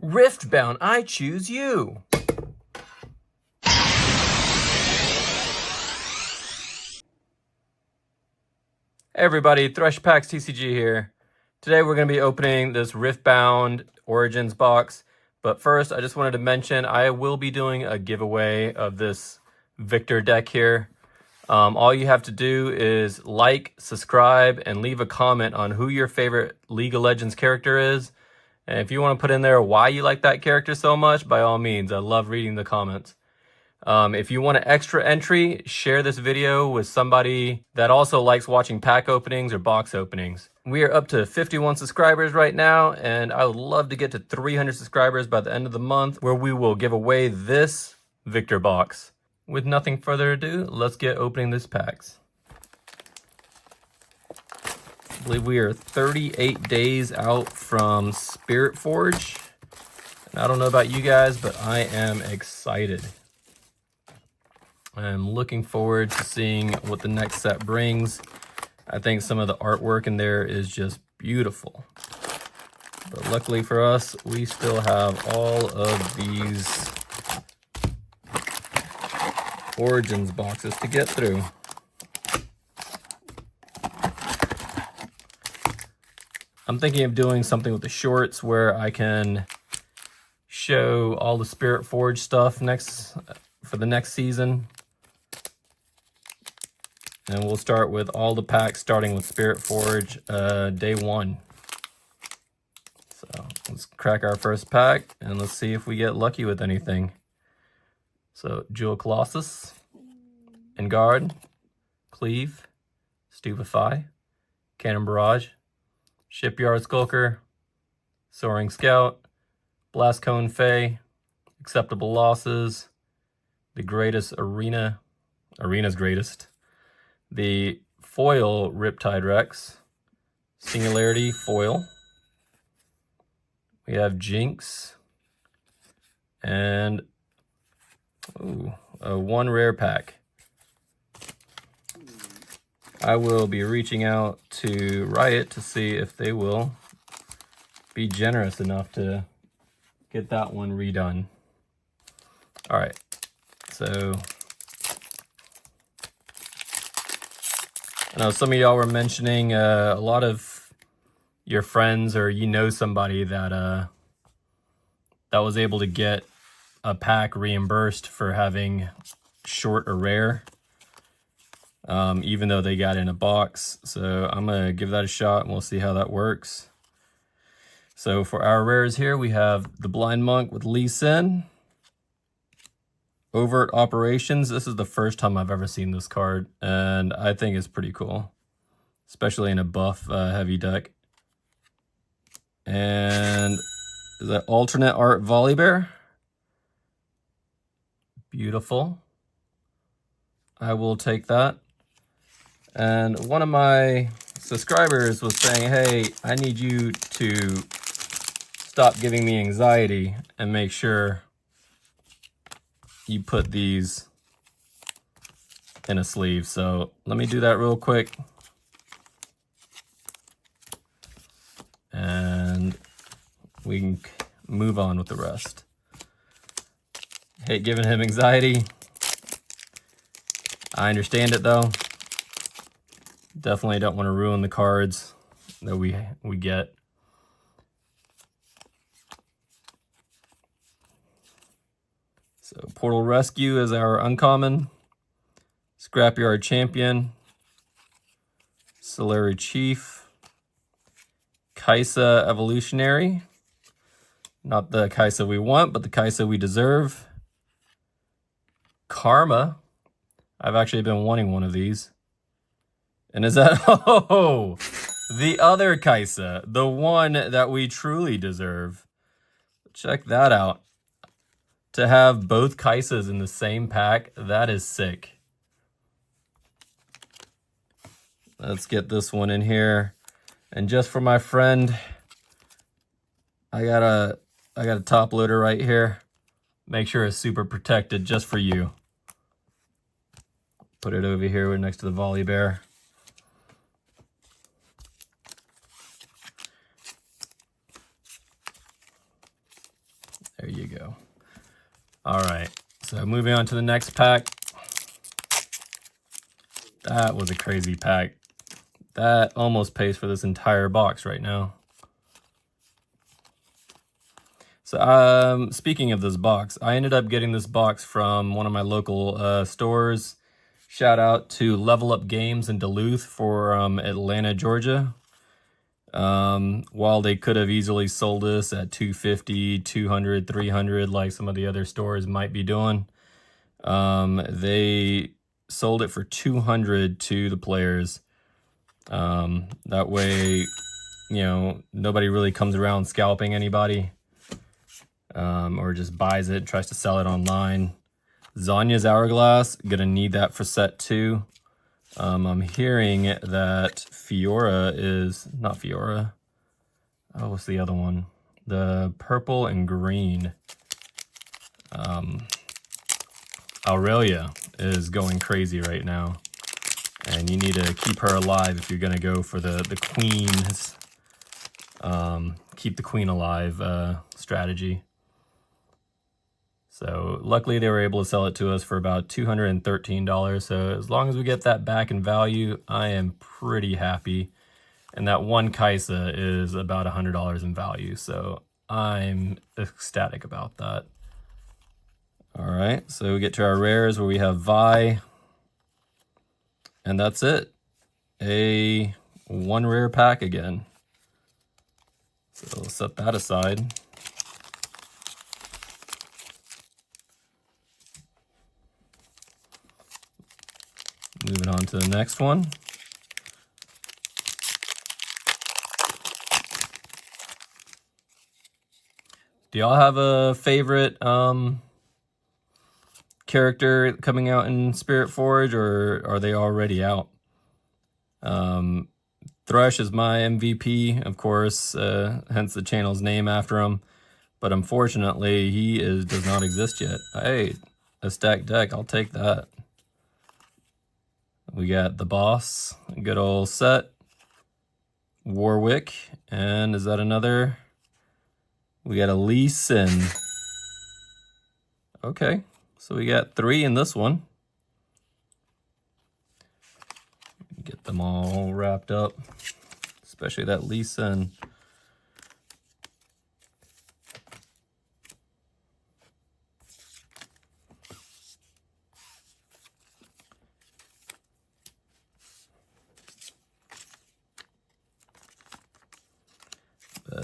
Riftbound, I choose you. Hey everybody, Thresh Packs TCG here. Today we're going to be opening this Riftbound Origins box. But first, I just wanted to mention I will be doing a giveaway of this Viktor deck here. All you have to do is like, subscribe, and leave a comment on who your favorite League of Legends character is. And if you want to put in there why you like that character so much, by all means, I love reading the comments. If you want an extra entry, share this video with somebody that also likes watching pack openings or box openings. We are up to 51 subscribers right now, and I would love to get to 300 subscribers by the end of the month, where we will give away this Viktor box. With nothing further ado, let's get opening this packs. I believe we are 38 days out from Spirit Forge. And I don't know about you guys, but I am excited. I'm looking forward to seeing what the next set brings. I think some of the artwork in there is just beautiful. But luckily for us, we still have all of these Origins boxes to get through. I'm thinking of doing something with the shorts where I can show all the Spirit Forge stuff for the next season. And we'll start with all the packs starting with Spirit Forge day 1. So let's crack our first pack and let's see if we get lucky with anything. So Jewel Colossus, Engard, Cleave, Stupefy, Cannon Barrage, Shipyard Skulker, Soaring Scout, Blast Cone Fae, Acceptable Losses, the Greatest Arena's Greatest, the Foil Riptide Rex, Singularity Foil, we have Jinx, and a 1 rare pack. I will be reaching out to Riot to see if they will be generous enough to get that one redone. All right, so I know some of y'all were mentioning a lot of your friends, or you know somebody that was able to get a pack reimbursed for having short or rare, even though they got in a box. So I'm gonna give that a shot and we'll see how that works. So for our rares here, we have the Blind Monk with Lee Sin, Overt Operations. This is the first time I've ever seen this card, and I think it's pretty cool, especially in a buff heavy deck. And the alternate art Volibear. Beautiful. I will take that. And one of my subscribers was saying, hey, I need you to stop giving me anxiety and make sure you put these in a sleeve. So let me do that real quick. And we can move on with the rest. Hate giving him anxiety. I understand it though. Definitely don't want to ruin the cards that we get. So Portal Rescue is our uncommon. Scrapyard Champion. Solari Chief. Kaisa Evolutionary. Not the Kaisa we want, but the Kaisa we deserve. Karma. I've actually been wanting one of these. And is that, oh, the other Kaisa, the one that we truly deserve. Check that out. To have both Kaisas in the same pack, that is sick. Let's get this one in here. And just for my friend, I got a top loader right here. Make sure it's super protected just for you. Put it over here next to the Volibear. you go. All right, so moving on to the next pack. That was a crazy pack. That almost pays for this entire box right now. So speaking of this box, I ended up getting this box from one of my local stores. Shout out to Level Up Games in Duluth for Atlanta, Georgia. While they could have easily sold this at $250, $200, $300 like some of the other stores might be doing, they sold it for $200 to the players. That way, you know, nobody really comes around scalping anybody, or just buys it, tries to sell it online. Zanya's Hourglass, gonna need that for set 2. I'm hearing that Fiora is, not Fiora, oh, what's the other one? The purple and green. Aurelia is going crazy right now. And you need to keep her alive if you're gonna go for the queen's, keep the queen alive strategy. So luckily they were able to sell it to us for about $213. So as long as we get that back in value, I am pretty happy. And that one Kaisa is about $100 in value. So I'm ecstatic about that. All right, so we get to our rares where we have Vi. And that's it. A 1 rare pack again. So we'll set that aside. Moving on to the next one. Do y'all have a favorite character coming out in Spirit Forge, or are they already out? Thresh is my MVP, of course, hence the channel's name after him. But unfortunately, he does not exist yet. Hey, a stacked deck, I'll take that. We got the boss, a good old set. Warwick, and is that another? We got a Lee Sin. Okay, so we got 3 in this one. Get them all wrapped up, especially that Lee Sin.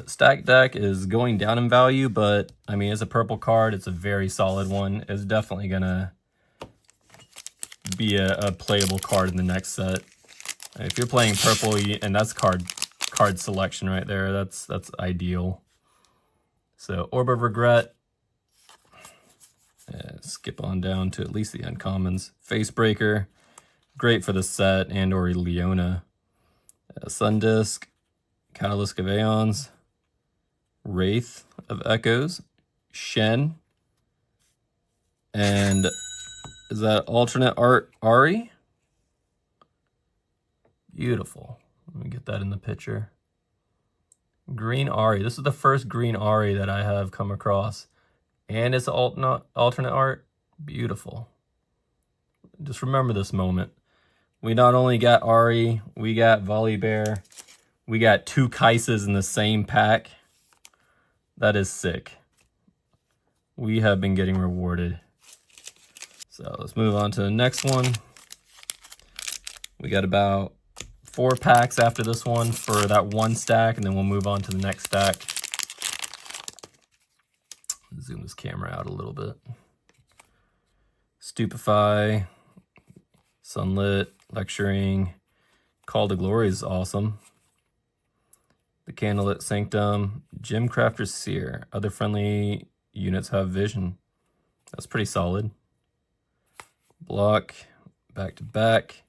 Stack deck is going down in value, but I mean, it's a purple card. It's a very solid one. It's definitely gonna be a playable card in the next set. If you're playing purple, and that's card selection right there, that's ideal. So Orb of Regret. Skip on down to at least the uncommons. Facebreaker, great for the set, and or Leona. Sundisk, Catalyst of Aeons. Wraith of Echoes, Shen, and is that alternate art Ari? Beautiful. Let me get that in the picture. Green Ari. This is the first green Ari that I have come across, and it's alternate art. Beautiful. Just remember this moment. We not only got Ari, we got Volibear, we got 2 Kaisas in the same pack. That is sick. We have been getting rewarded. So let's move on to the next one. We got about 4 packs after this one for that 1 stack, and then we'll move on to the next stack. Zoom this camera out a little bit. Stupefy, Sunlit, Lecturing, Call to Glory is awesome. The Candlelit Sanctum, Gemcrafter's Seer. Other friendly units have vision. That's pretty solid. Block, back to back.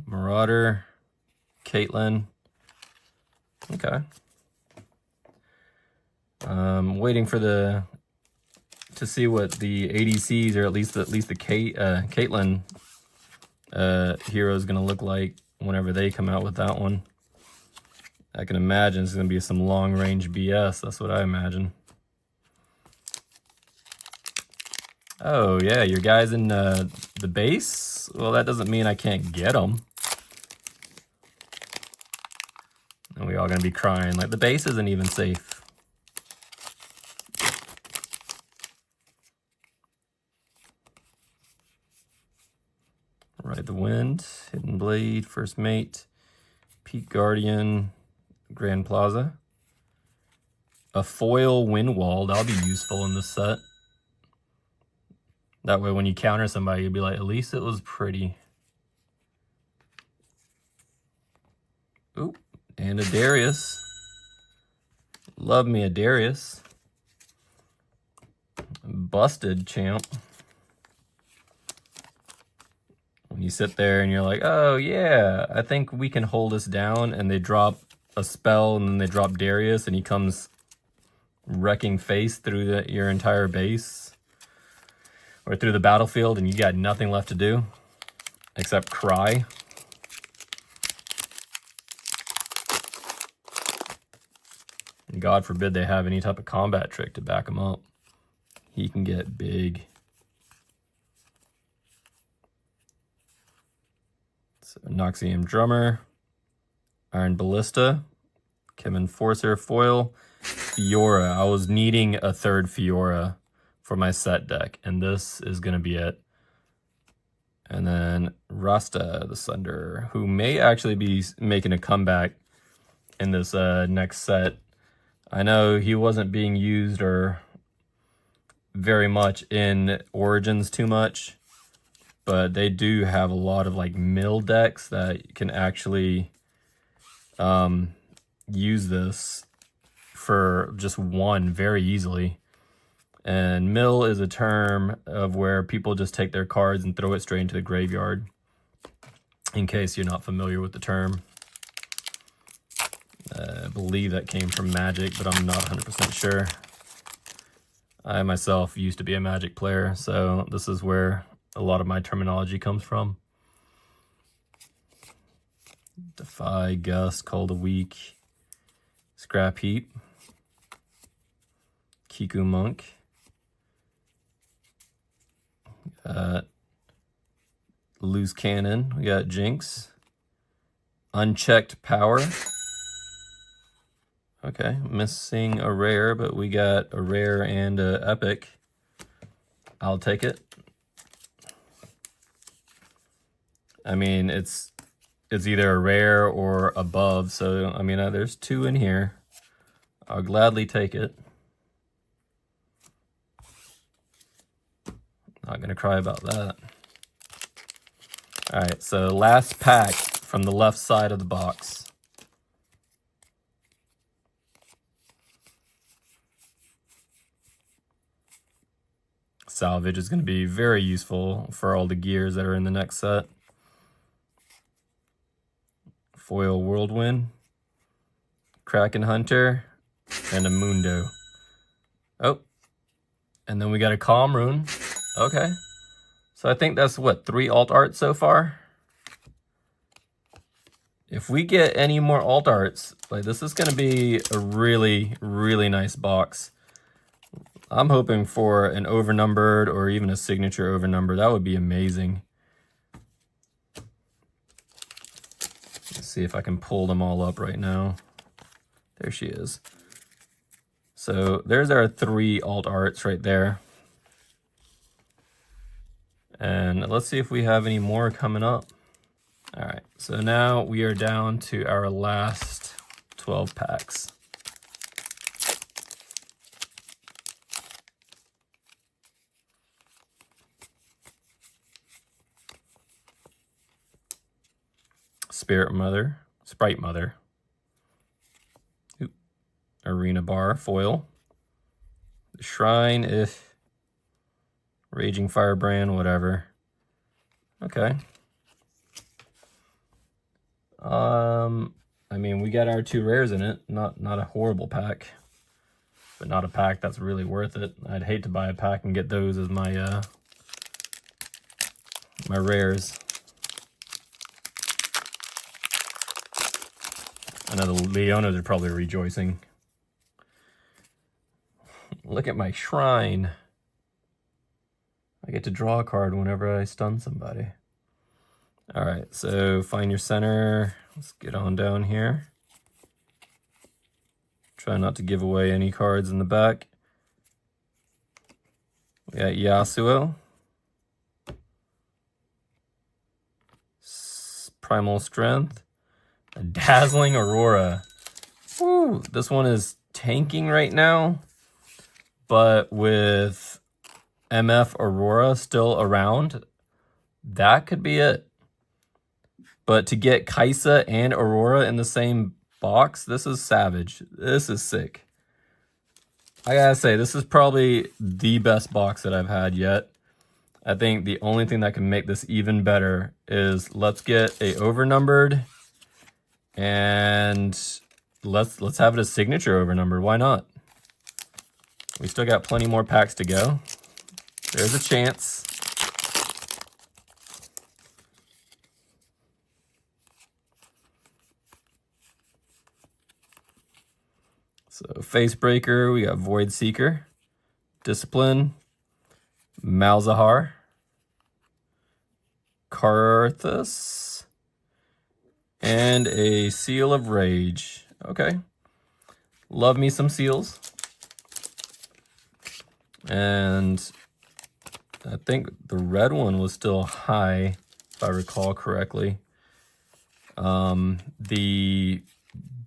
Marauder, Caitlyn. Okay. Waiting for to see what the ADCs, or at least the Caitlyn hero is gonna look like whenever they come out with that one. I can imagine it's going to be some long-range BS. That's what I imagine. Oh, yeah, your guys in the base? Well, that doesn't mean I can't get them. And we all gonna be crying. Like, the base isn't even safe. Ride the Wind, Hidden Blade, First Mate, Peak Guardian, Grand Plaza. A foil Wind Wall, that'll be useful in this set. That way when you counter somebody, you'll be like, at least it was pretty. Oop, and a Darius. Love me a Darius. Busted champ. When you sit there and you're like, oh yeah, I think we can hold this down, and they drop a spell and then they drop Darius and he comes wrecking face through your entire base or through the battlefield, and you got nothing left to do except cry. And God forbid they have any type of combat trick to back him up. He can get big. So Noxium Drummer, Iron Ballista, Chem Enforcer foil, Fiora. I was needing a third Fiora for my set deck, and this is going to be it. And then Rasta the Sunderer, who may actually be making a comeback in this next set. I know he wasn't being used or very much in Origins too much, but they do have a lot of like mill decks that can actually use this for just one very easily. And mill is a term of where people just take their cards and throw it straight into the graveyard, in case you're not familiar with the term. I believe that came from Magic, but I'm not 100% sure. I myself used to be a Magic player, so this is where a lot of my terminology comes from. Defy, Gust, Cold a Week, Scrap Heap, Kiku Monk, Loose Cannon, we got Jinx, Unchecked Power. Okay, missing a rare, but we got a rare and a epic. I'll take it. I mean, it's either a rare or above, so I mean, there's two in here. I'll gladly take it. Not gonna cry about that. All right, so last pack from the left side of the box. Salvage is going to be very useful for all the gears that are in the next set. Foil Whirlwind, Kraken Hunter, and a Mundo. Oh, and then we got a Calm Rune. Okay, so I think that's what, 3 alt arts so far? If we get any more alt arts, like, this is going to be a really, really nice box. I'm hoping for an overnumbered or even a signature overnumbered. That would be amazing. Let's see if I can pull them all up right now. There she is. So there's our 3 alt arts right there. And let's see if we have any more coming up. All right, so now we are down to our last 12 packs. Spirit Mother, Sprite Mother, Arena Bar foil, the Shrine, if Raging Firebrand, whatever. Okay. I mean, we got our 2 rares in it. Not a horrible pack, but not a pack that's really worth it. I'd hate to buy a pack and get those as my my rares. I know the Leonas are probably rejoicing. Look at my Shrine. I get to draw a card whenever I stun somebody. All right, so find your center. Let's get on down here. Try not to give away any cards in the back. We got Yasuo. Primal Strength. A Dazzling Aurora. Woo, this one is tanking right now, but with MF Aurora still around, that could be it. But to get Kaisa and Aurora in the same box, this is savage. This is sick. I gotta say, this is probably the best box that I've had yet. I think the only thing that can make this even better is let's get a overnumbered, and let's have it a signature overnumbered. Why not? We still got plenty more packs to go. There's a chance. So Facebreaker, we got Void Seeker, Discipline, Malzahar, Karthus, and a Seal of Rage. Okay. Love me some seals. And I think the red one was still high, if I recall correctly. The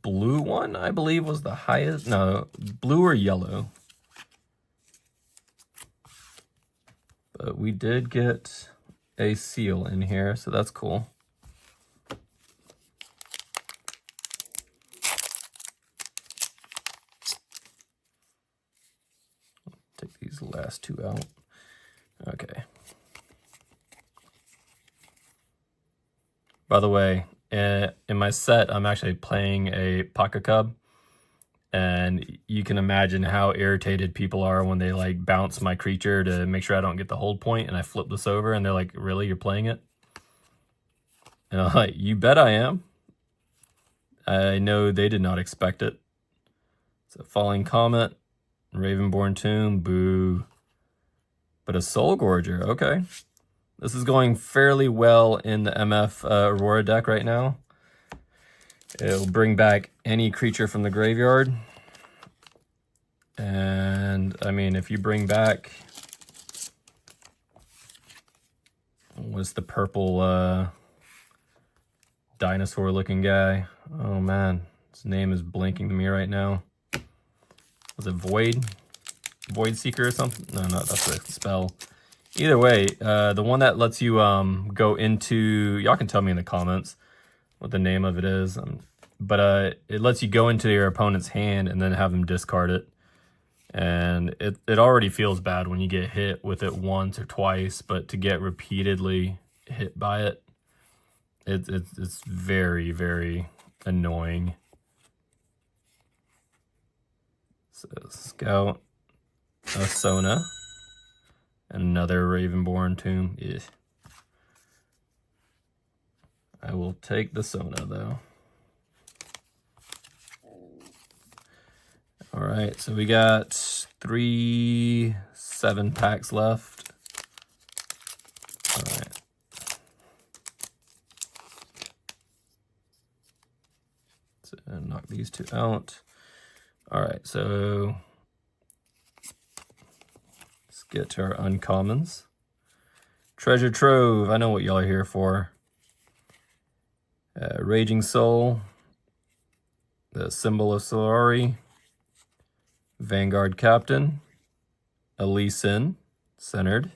blue one, I believe, was the highest. No, blue or yellow. But we did get a seal in here, so that's cool. Take these last two out. Okay. By the way, in my set, I'm actually playing a Pocket Cub, and you can imagine how irritated people are when they like bounce my creature to make sure I don't get the hold point, and I flip this over, and they're like, "Really, you're playing it?" And I'm like, "You bet I am." I know they did not expect it. So Falling Comet, Ravenborn Tomb, boo. But a Soul Gorger, okay. This is going fairly well in the MF Aurora deck right now. It'll bring back any creature from the graveyard. And, I mean, if you bring back... what's the purple dinosaur-looking guy? Oh, man. His name is blinking to me right now. Was it Void? Void Seeker or something? No, that's a spell. Either way, the one that lets you go into... y'all can tell me in the comments what the name of it is. But it lets you go into your opponent's hand and then have them discard it. And it already feels bad when you get hit with it once or twice, but to get repeatedly hit by it, it's very, very annoying. So Scout, a Sona, and another Ravenborn Tomb. Yeah. I will take the Sona though. All right, so we got 7 packs left. All right. So knock these two out. All right, so let's get to our uncommons. Treasure Trove, I know what y'all are here for. Raging Soul, the Symbol of Solari, Vanguard Captain, a Lee Sin, centered,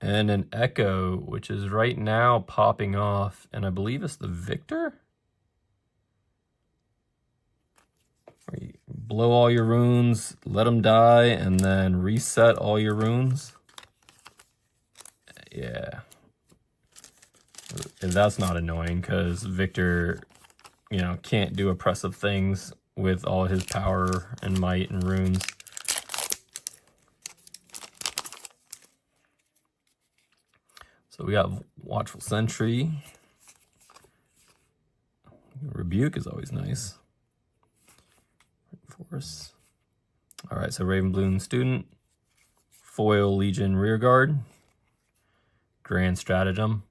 and an Echo, which is right now popping off, and I believe it's the Viktor? Where you blow all your runes, let them die, and then reset all your runes. Yeah. That's not annoying, because Viktor, you know, can't do oppressive things with all his power and might and runes. So we got Watchful Sentry. Rebuke is always nice. Force. All right, so Ravenbloom Student, foil Legion Rearguard, Grand Stratagem.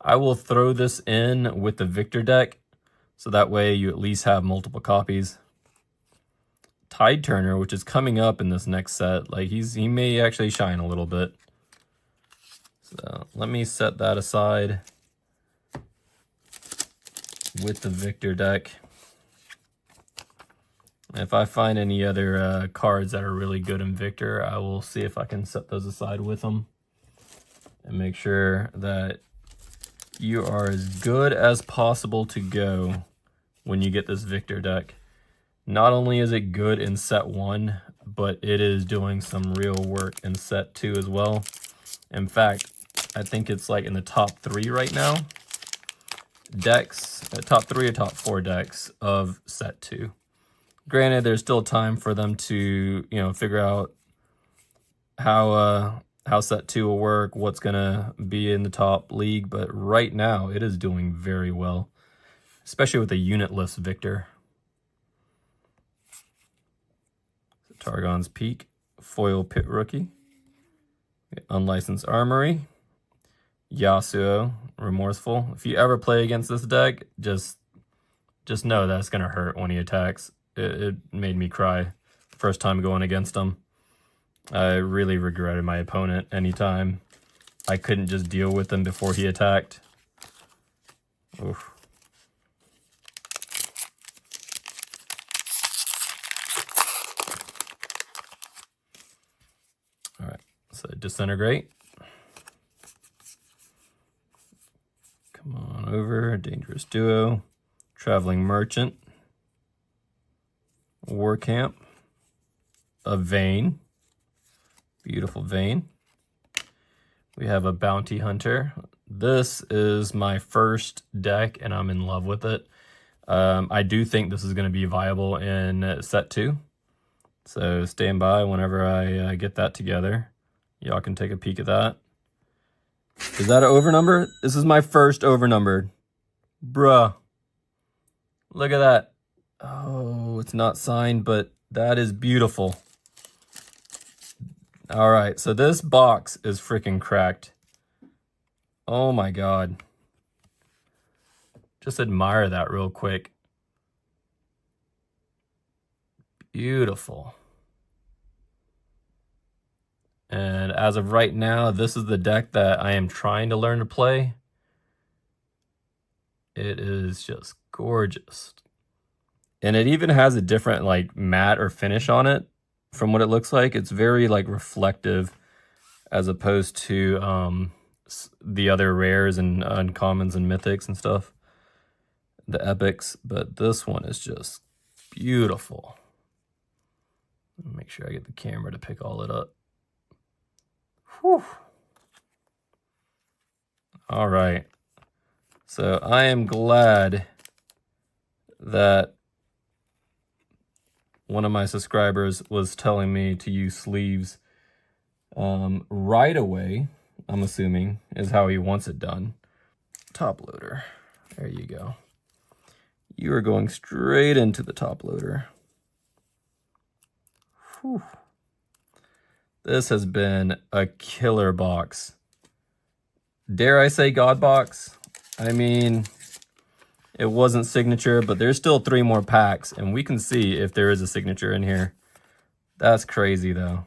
I will throw this in with the Viktor deck, so that way you at least have multiple copies. Tide Turner, which is coming up in this next set, like he may actually shine a little bit. So let me set that aside with the Viktor deck. If I find any other cards that are really good in Viktor, I will see if I can set those aside with them and make sure that you are as good as possible to go when you get this Viktor deck. Not only is it good in set 1, but it is doing some real work in set 2 as well. In fact, I think it's like in the top 3 right now. Decks, top 3 or top 4 decks of set 2. Granted, there's still time for them to, figure out how set 2 will work, what's gonna be in the top league, but right now it is doing very well, especially with the unitless Viktor. Targon's Peak, foil Pit Rookie, Unlicensed Armory, Yasuo, Remorseful. If you ever play against this deck, just know that's gonna hurt when he attacks. It made me cry first time going against him. I really regretted my opponent anytime I couldn't just deal with him before he attacked. Oof. All right, so Disintegrate. Come on over, Dangerous Duo, Traveling Merchant, War Camp, a Vayne, beautiful Vayne. We have a Bounty Hunter. This is my first deck and I'm in love with it. I do think this is going to be viable in set 2. So stand by whenever I get that together. Y'all can take a peek at that. Is that an overnumber? This is my first overnumbered. Bruh. Look at that. Oh, it's not signed, but that is beautiful. All right, so this box is freaking cracked. Oh my God. Just admire that real quick. Beautiful. And as of right now, this is the deck that I am trying to learn to play. It is just gorgeous. And it even has a different like matte or finish on it from what it looks like. It's very like reflective as opposed to the other rares and uncommons and mythics and stuff, the epics. But this one is just beautiful. Make sure I get the camera to pick all it up. Whew. All right. So I am glad that one of my subscribers was telling me to use sleeves right away, I'm assuming, is how he wants it done. Top loader. There you go. You are going straight into the top loader. Whew. This has been a killer box. Dare I say God box? I mean, it wasn't signature, but there's still 3 more packs, and we can see if there is a signature in here. That's crazy, though.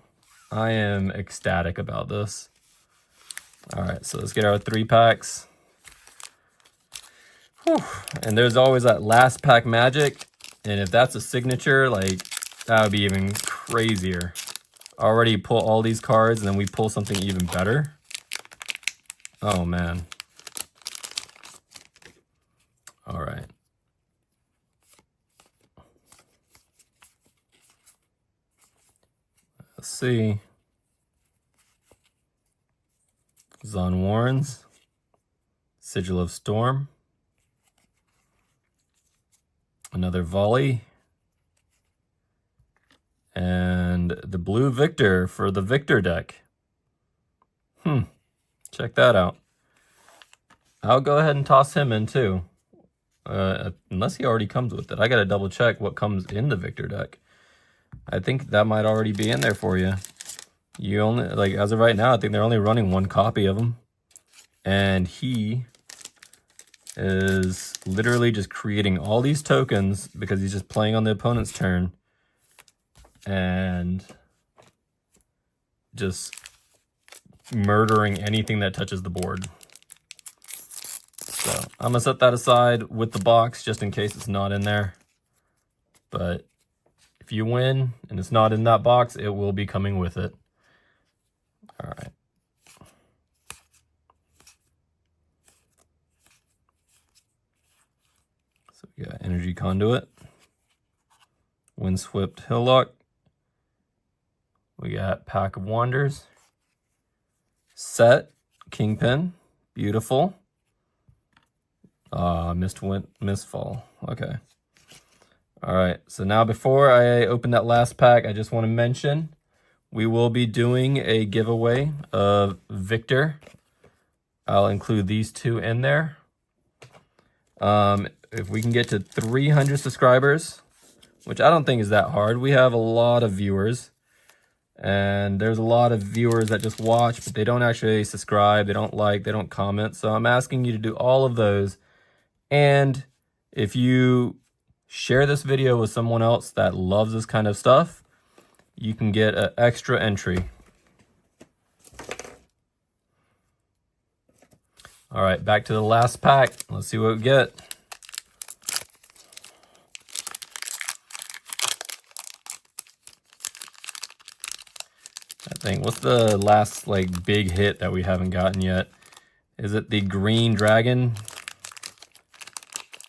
I am ecstatic about this. All right, so let's get our 3 packs. Whew. And there's always that last pack magic, and if that's a signature, like, that would be even crazier. Already pull all these cards, and then we pull something even better. Oh, man. All right. Let's see. Zon Warrens, Sigil of Storm, another Volley, and the blue Viktor for the Viktor deck. Check that out. I'll go ahead and toss him in too. Unless he already comes with it. I gotta double check what comes in the Viktor deck. I think that might already be in there for you. You only, like, as of right now, I think they're only running one copy of him. And he is literally just creating all these tokens because he's just playing on the opponent's turn. And just murdering anything that touches the board. So I'm gonna set that aside with the box just in case it's not in there. But if you win and it's not in that box, it will be coming with it. All right. So we got Energy Conduit, Windswept Hillock. We got Pack of Wonders, Set, Kingpin, beautiful. Mistfall, okay. All right, so now before I open that last pack, I just want to mention we will be doing a giveaway of Viktor. I'll include these two in there. If we can get to 300 subscribers, which I don't think is that hard. We have a lot of viewers. And there's a lot of viewers that just watch, but they don't actually subscribe, they don't like, they don't comment. So I'm asking you to do all of those. And if you share this video with someone else that loves this kind of stuff, you can get an extra entry. All right, back to the last pack. Let's see what we get. I think, what's the last like big hit that we haven't gotten yet? Is it the Green Dragon?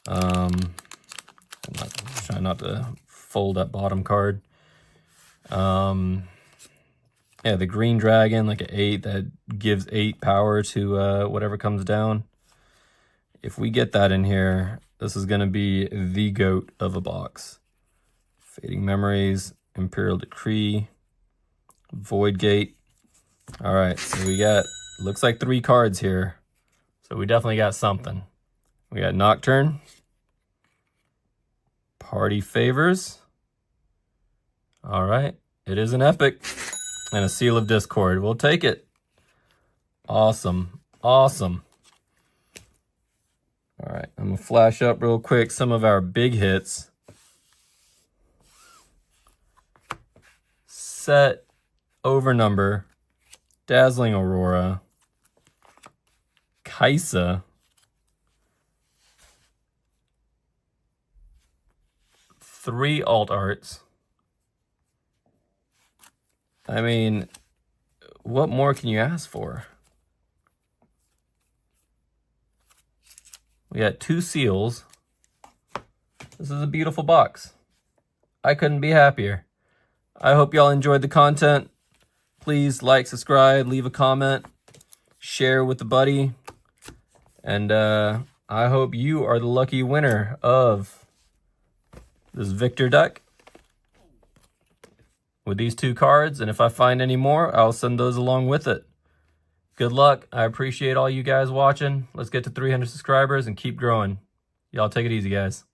I'm trying not to fold that bottom card. Yeah, the Green Dragon, like an 8 that gives 8 power to whatever comes down. If we get that in here, this is going to be the GOAT of a box. Fading Memories, Imperial Decree, Void Gate. All right, so we got, looks like 3 cards here. So we definitely got something. We got Nocturne, Party Favors. All right, it is an epic. And a Seal of Discord. We'll take it. Awesome. Awesome. All right, I'm going to flash up real quick some of our big hits. Set, Overnumber, Dazzling Aurora, Kaisa, 3 alt arts. I mean, what more can you ask for? We got 2 seals. This is a beautiful box. I couldn't be happier. I hope y'all enjoyed the content. Please like, subscribe, leave a comment, share with a buddy. And I hope you are the lucky winner of this Viktor deck with these 2 cards. And if I find any more, I'll send those along with it. Good luck. I appreciate all you guys watching. Let's get to 300 subscribers and keep growing. Y'all take it easy, guys.